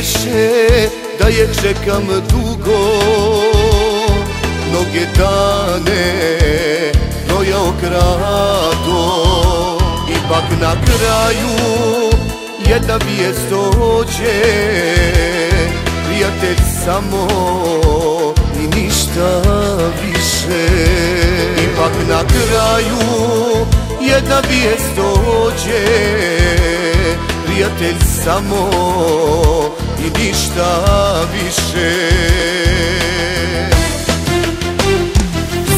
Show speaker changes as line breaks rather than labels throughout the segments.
bješe da je čekam dugo, mnoge dane brojao krado. Ipak na kraju jedna vijest dođe, prijatelj samo i ništa više. Ipak na kraju jedna vijest dođe, prijatelj samo i ništa više.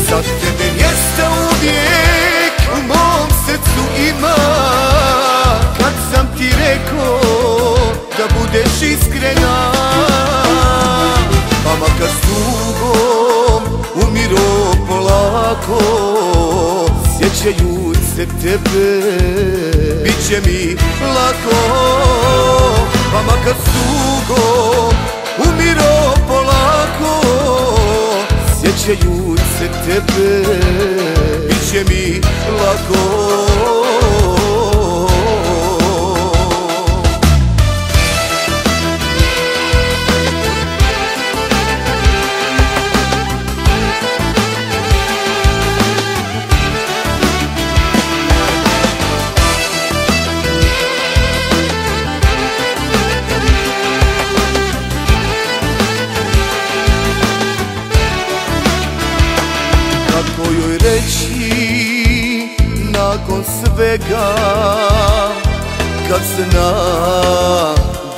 Za tebe mjesta uvijek u mom srcu ima, kad sam ti rekao da budeš iskrena. Pa makar s tugom umiro polako, sjećajuć se tebe bit će mi lako. Pa makar s tugom umiro polako, sjećajuć se tebe bit će mi lako. Kako joj reći nakon svega, kad zna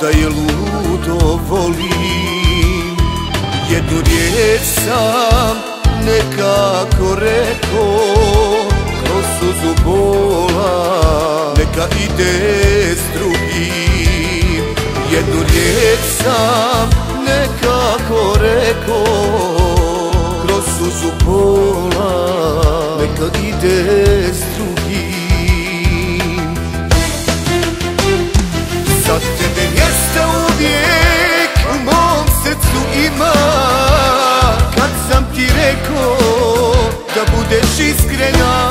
da je ludo volim. Jednu riječ sam nekako rekao, kroz suzu bola neka ide s drugim. Jednu riječ sam nekako rekao, kroz suzu bola neka ide s drugim. Za tebe mjesta uvijek u mom srcu ima, kad sam ti rekao da budeš iskrena.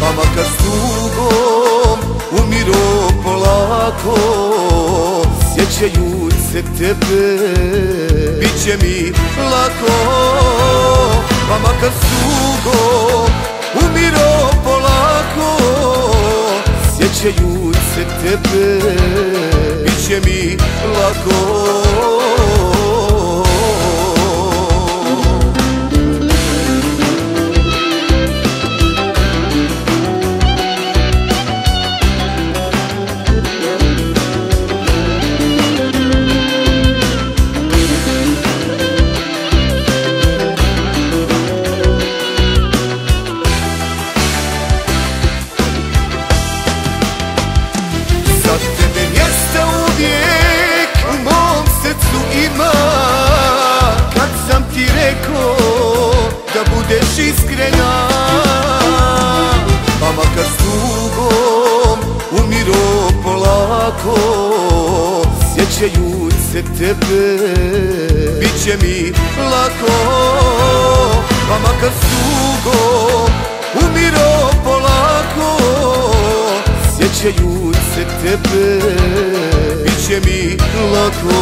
Pa makar s tugom umiro polako, sjećajuć se tebe bit će mi lako. Pa makar s tugom umiro polako, sjećajuć se tebe bit će mi lako. Za tebe mjesta uvijek u mom srcu ima, kad sam ti rekao da budeš iskrena. Pa makar s tugom umiro polako, sjećajuć se tebe bit će mi lako. Pa makar s tugom umiro polako, sjećajuć se tebe bit će mi lako.